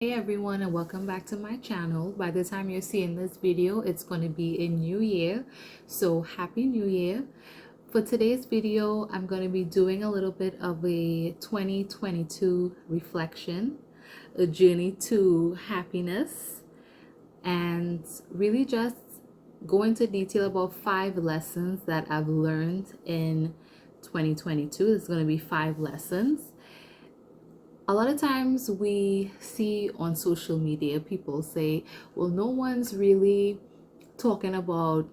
Hey everyone, and welcome back to my channel. By the time you're seeing this video, it's going to be a new year, so happy new year. For today's video, I'm going to be doing a little bit of a 2022 reflection, a journey to happiness, and really just go into detail about 5 lessons that I've learned in 2022. There's going to be 5 lessons. A lot of times we see on social media people say, well, no one's really talking about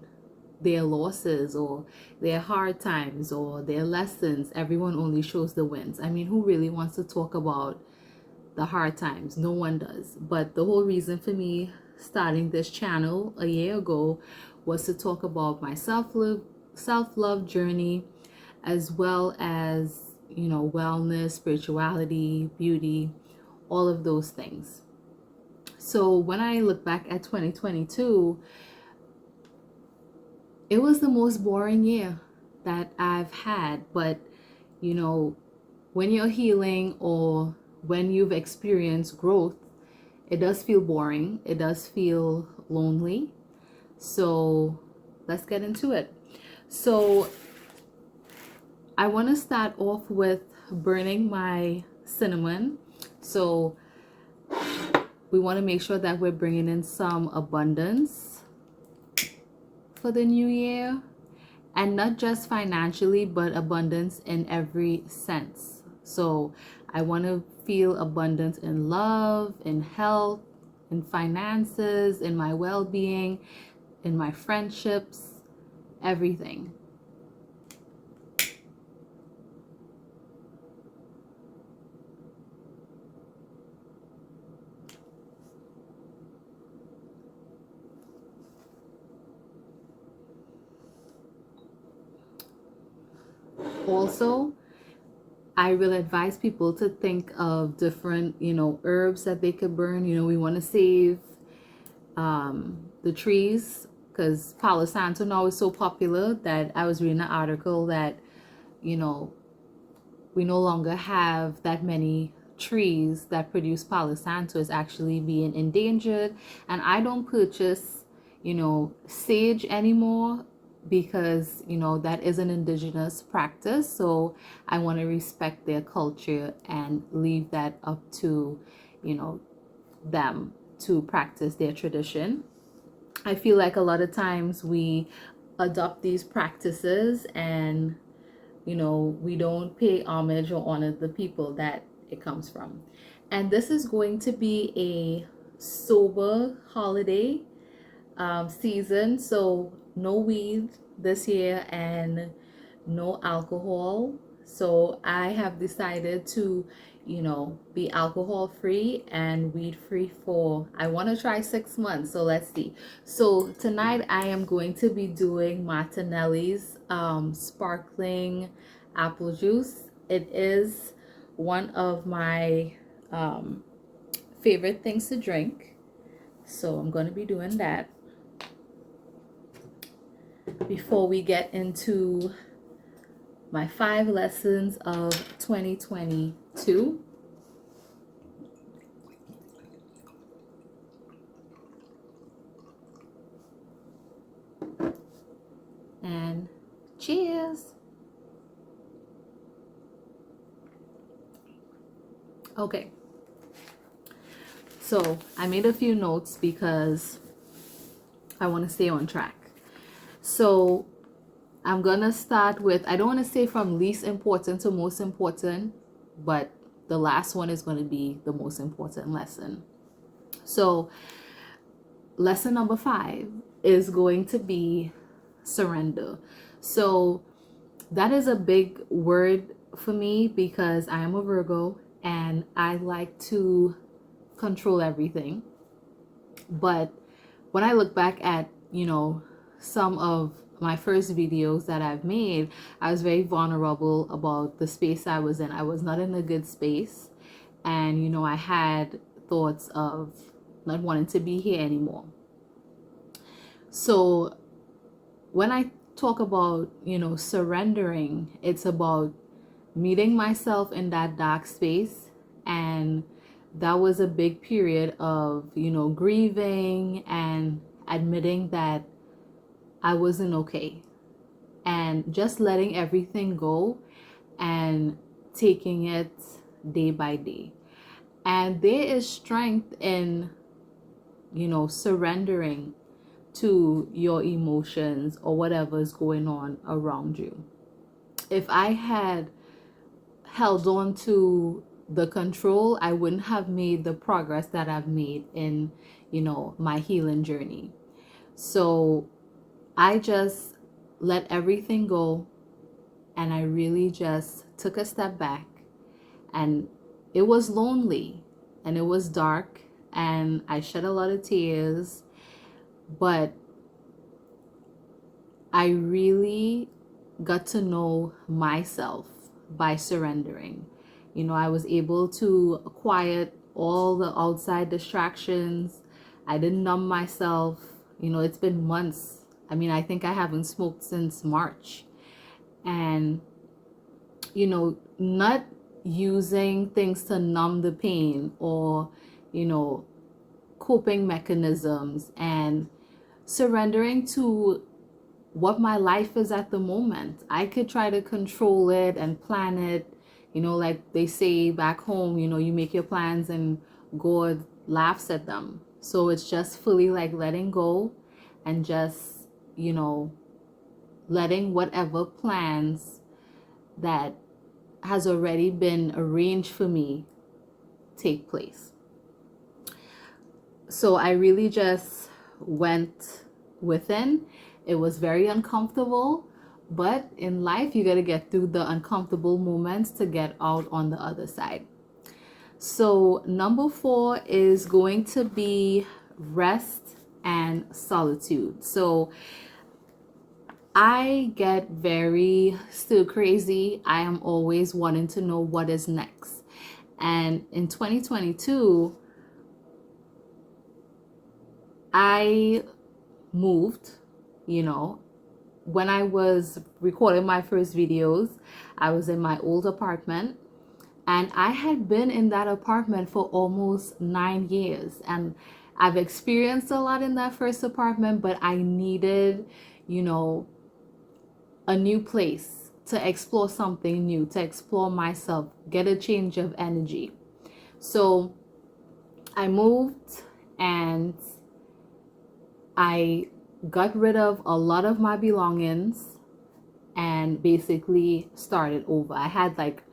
their losses or their hard times or their lessons. Everyone only shows the wins. I mean, who really wants to talk about the hard times? No one does. But the whole reason for me starting this channel a year ago was to talk about my self-love journey, as well as wellness, spirituality, beauty, all of those things. So when I look back at 2022, it was the most boring year that I've had. But when you're healing or when you've experienced growth, it does feel boring. It does feel lonely. So let's get into it. So I want to start off with burning my cinnamon. So we want to make sure that we're bringing in some abundance for the new year, and not just financially, but abundance in every sense. So I want to feel abundance in love, in health, in finances, in my well-being, in my friendships, everything. Also, I will advise people to think of different, herbs that they could burn. We want to save the trees, because Palo Santo now is so popular that I was reading an article that, we no longer have that many trees that produce Palo Santo. Is actually being endangered. And I don't purchase, sage anymore, because that is an indigenous practice. So I want to respect their culture and leave that up to them to practice their tradition. I feel like a lot of times we adopt these practices and we don't pay homage or honor the people that it comes from. And this is going to be a sober holiday season, so no weed this year and no alcohol. So I have decided to be alcohol free and weed free for, I want to try 6 months. So let's see. So tonight I am going to be doing Martinelli's sparkling apple juice. It is one of my favorite things to drink, so I'm going to be doing that before we get into my 5 lessons of 2022. And cheers. Okay. So I made a few notes because I want to stay on track. So I'm gonna start with, I don't want to say from least important to most important, but the last one is going to be the most important lesson. So lesson number 5 is going to be surrender. So that is a big word for me because I am a Virgo and I like to control everything. But when I look back at some of my first videos that I've made, I was very vulnerable about the space I was in. I was not in a good space, and I had thoughts of not wanting to be here anymore. So when I talk about surrendering, it's about meeting myself in that dark space and that was a big period of, grieving and admitting that I wasn't okay, and just letting everything go and taking it day by day. And there is strength in, surrendering to your emotions or whatever is going on around you. If I had held on to the control, I wouldn't have made the progress that I've made in, my healing journey. So I just let everything go, and I really just took a step back. And it was lonely and it was dark and I shed a lot of tears, but I really got to know myself by surrendering. I was able to quiet all the outside distractions. I didn't numb myself. It's been months. I think I haven't smoked since March. And, not using things to numb the pain or, coping mechanisms, and surrendering to what my life is at the moment. I could try to control it and plan it, like they say back home, you make your plans and God laughs at them. So it's just fully like letting go and just, letting whatever plans that has already been arranged for me take place. So I really just went within. It was very uncomfortable, but in life you got to get through the uncomfortable moments to get out on the other side. So number 4 is going to be rest and solitude. So I get very still crazy. I am always wanting to know what is next. And in 2022, I moved, when I was recording my first videos, I was in my old apartment, and I had been in that apartment for almost 9 years. And I've experienced a lot in that first apartment, but I needed, a new place to explore something new, to explore myself, get a change of energy. So I moved and I got rid of a lot of my belongings and basically started over. I had like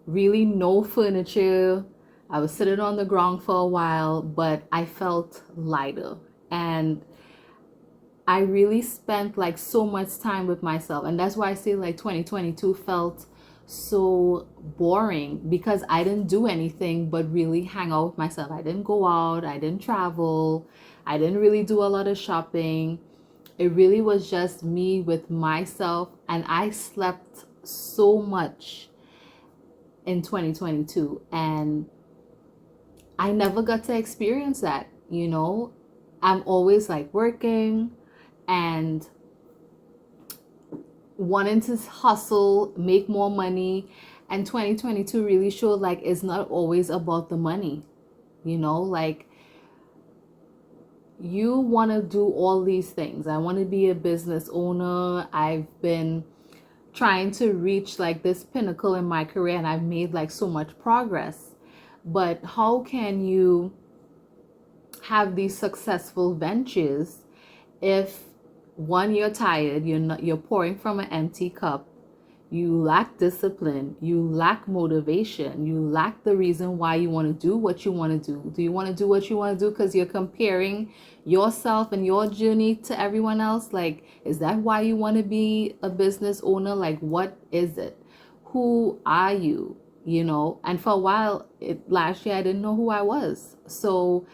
really no furniture. I was sitting on the ground for a while, but I felt lighter. And I really spent like so much time with myself. And that's why I say like 2022 felt so boring, because I didn't do anything but really hang out with myself. I didn't go out, I didn't travel, I didn't really do a lot of shopping. It really was just me with myself, and I slept so much in 2022, and I never got to experience that. I'm always like working and wanting to hustle, make more money. And 2022 really showed like it's not always about the money. Like you want to do all these things. I want to be a business owner. I've been trying to reach like this pinnacle in my career, and I've made like so much progress. But how can you have these successful ventures if, one, you're tired, you're pouring from an empty cup, you lack discipline, you lack motivation, you lack the reason why you want to do what you want to do? Do you want to do what you want to do because you're comparing yourself and your journey to everyone else? Like, is that why you want to be a business owner? Like, what is it? Who are you? And for a while, last year, I didn't know who I was. So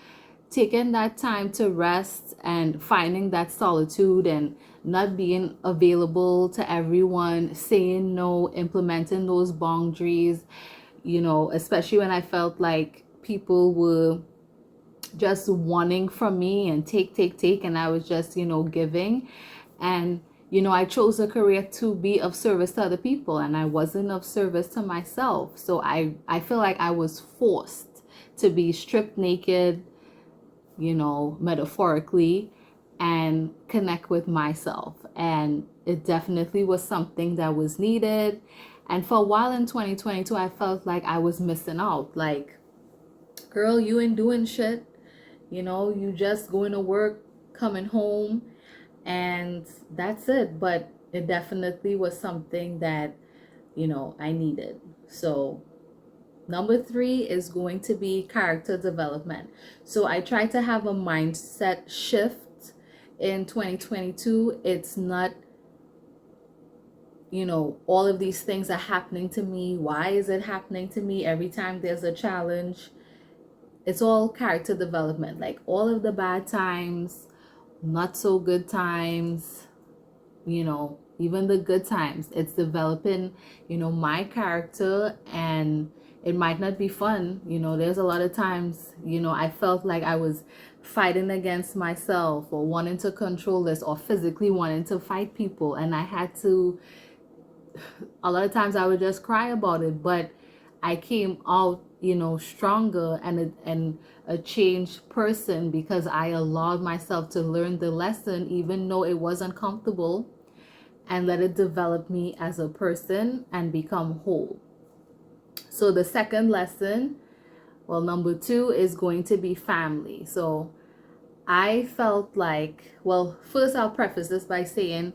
taking that time to rest and finding that solitude and not being available to everyone, saying no, implementing those boundaries, especially when I felt like people were just wanting from me and take, and I was just, giving. And, I chose a career to be of service to other people, and I wasn't of service to myself. So I feel like I was forced to be stripped naked, metaphorically, and connect with myself. And it definitely was something that was needed. And for a while in 2022, I felt like I was missing out. Like, girl, you ain't doing shit. You just going to work, coming home, and that's it. But it definitely was something that, I needed. So number 3 is going to be character development. So I try to have a mindset shift in 2022. It's not, all of these things are happening to me. Why is it happening to me? Every time there's a challenge, it's all character development. Like all of the bad times, not so good times, even the good times, it's developing, my character. And it might not be fun. There's a lot of times, I felt like I was fighting against myself, or wanting to control this, or physically wanting to fight people. And I had to, a lot of times I would just cry about it, but I came out, stronger and a changed person, because I allowed myself to learn the lesson, even though it wasn't comfortable, and let it develop me as a person and become whole. So the second lesson, well, number 2 is going to be family. So I felt like, well, first I'll preface this by saying,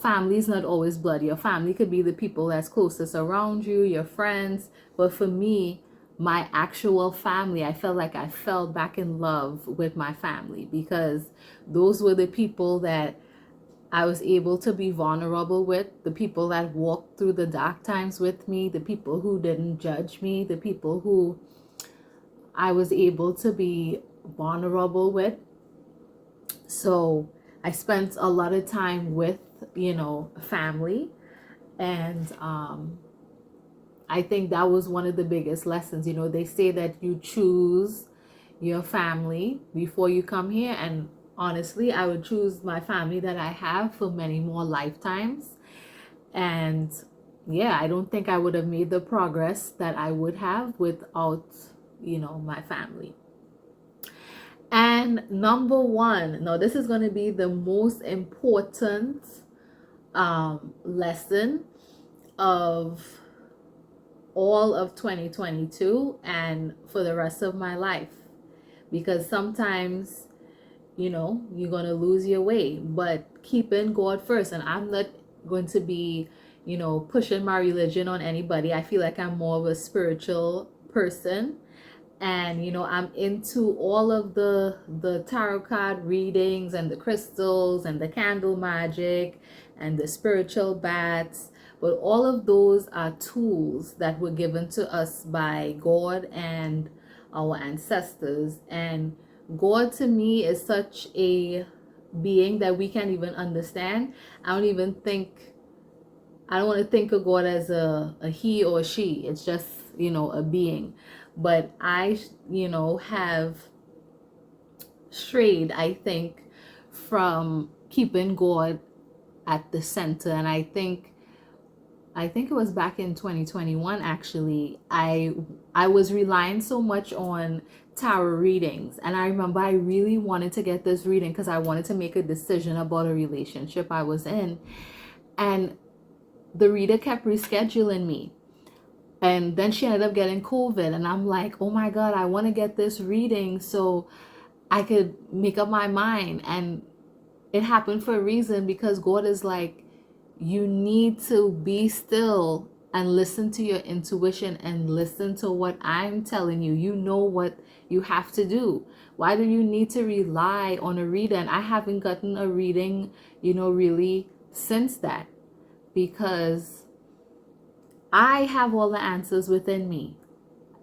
family is not always blood. Your family could be the people that's closest around you, your friends. But for me, my actual family, I felt like I fell back in love with my family, because those were the people that I was able to be vulnerable with, the people that walked through the dark times with me, the people who didn't judge me, the people who I was able to be vulnerable with. So I spent a lot of time with, family. And I think that was one of the biggest lessons. They say that you choose your family before you come here. And honestly, I would choose my family that I have for many more lifetimes. And yeah, I don't think I would have made the progress that I would have without, my family. And number 1, now this is going to be the most important lesson of all of 2022 and for the rest of my life, because sometimes, you're going to lose your way, but keeping God first. And I'm not going to be, pushing my religion on anybody. I feel like I'm more of a spiritual person. And I'm into all of the tarot card readings, and the crystals, and the candle magic, and the spiritual baths. But all of those are tools that were given to us by God and our ancestors. And God, to me, is such a being that we can't even understand. I don't want to think of God as a he or she. It's just, a being. But I, have strayed, I think, from keeping God at the center. And I think it was back in 2021, actually, I was relying so much on tarot readings. And I remember I really wanted to get this reading because I wanted to make a decision about a relationship I was in. And the reader kept rescheduling me. And then she ended up getting COVID. And I'm like, oh my God, I want to get this reading so I could make up my mind. And it happened for a reason, because God is like, you need to be still and listen to your intuition and listen to what I'm telling you. You know what you have to do. Why do you need to rely on a reader? And I haven't gotten a reading, really since that, because I have all the answers within me.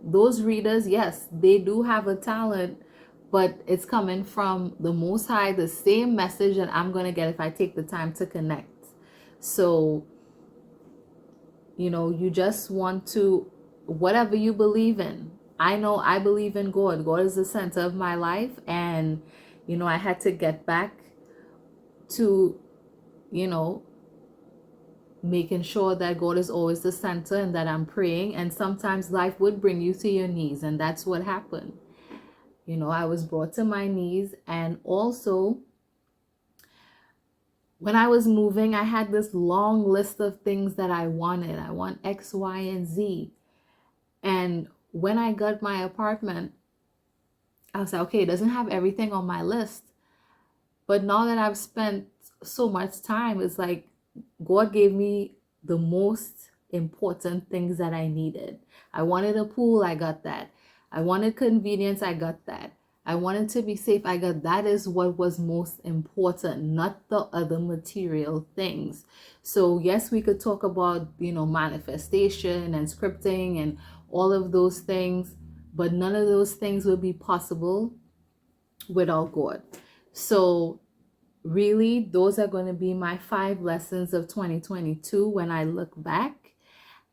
Those readers, yes, they do have a talent, but it's coming from the Most High, the same message that I'm going to get if I take the time to connect. So, you just want to, whatever you believe in. I know I believe in God. God is the center of my life. And, I had to get back to, making sure that God is always the center and that I'm praying. And sometimes life would bring you to your knees, and that's what happened. You know, I was brought to my knees. And also, when I was moving, I had this long list of things that I wanted. I want X, Y, and Z. And when I got my apartment, I was like, okay, it doesn't have everything on my list. But now that I've spent so much time, it's like God gave me the most important things that I needed. I wanted a pool, I got that. I wanted convenience, I got that. I wanted to be safe, I got that. Is what was most important, not the other material things. So yes, we could talk about, manifestation and scripting and all of those things, but none of those things would be possible without God. So really, those are going to be my 5 lessons of 2022 when I look back.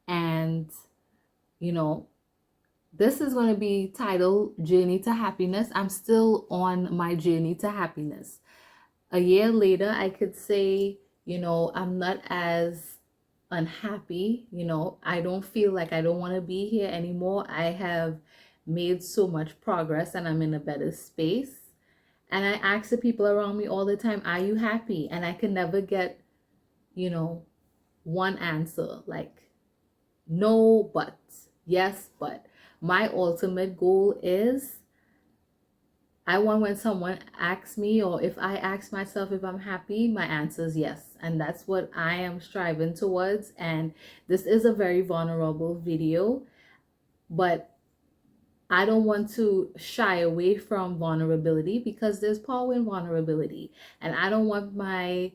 And, this is going to be titled Journey to Happiness. I'm still on my journey to happiness. A year later, I could say, I'm not as unhappy. I don't feel like I don't want to be here anymore. I have made so much progress and I'm in a better space. And I ask the people around me all the time, are you happy? And I can never get, one answer like no, but, yes, but. My ultimate goal is I want when someone asks me, or if I ask myself if I'm happy, my answer is yes. And that's what I am striving towards. And this is a very vulnerable video, but I don't want to shy away from vulnerability because there's power in vulnerability. And I don't want my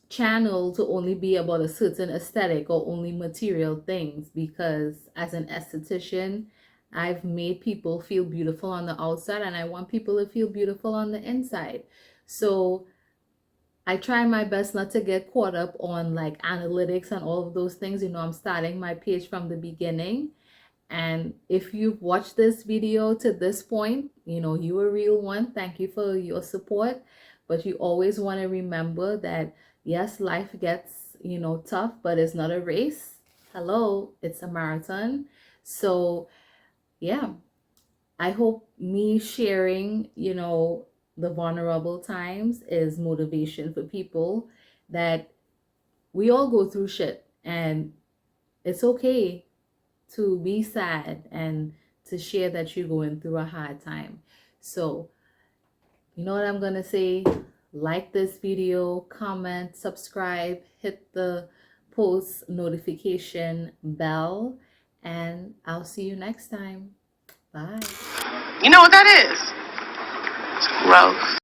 channel to only be about a certain aesthetic or only material things, because as an esthetician, I've made people feel beautiful on the outside and I want people to feel beautiful on the inside. So I try my best not to get caught up on like analytics and all of those things. I'm starting my page from the beginning. And if you've watched this video to this point, you a real one. Thank you for your support. But you always want to remember that, yes, life gets, tough, but it's not a race. Hello, it's a marathon. So, yeah, I hope me sharing, the vulnerable times is motivation for people, that we all go through shit and it's okay to be sad and to share that you're going through a hard time. So, you know what I'm going to say? Like this video, comment, subscribe, hit the post notification bell, and I'll see you next time. Bye. You know what that is? It's growth.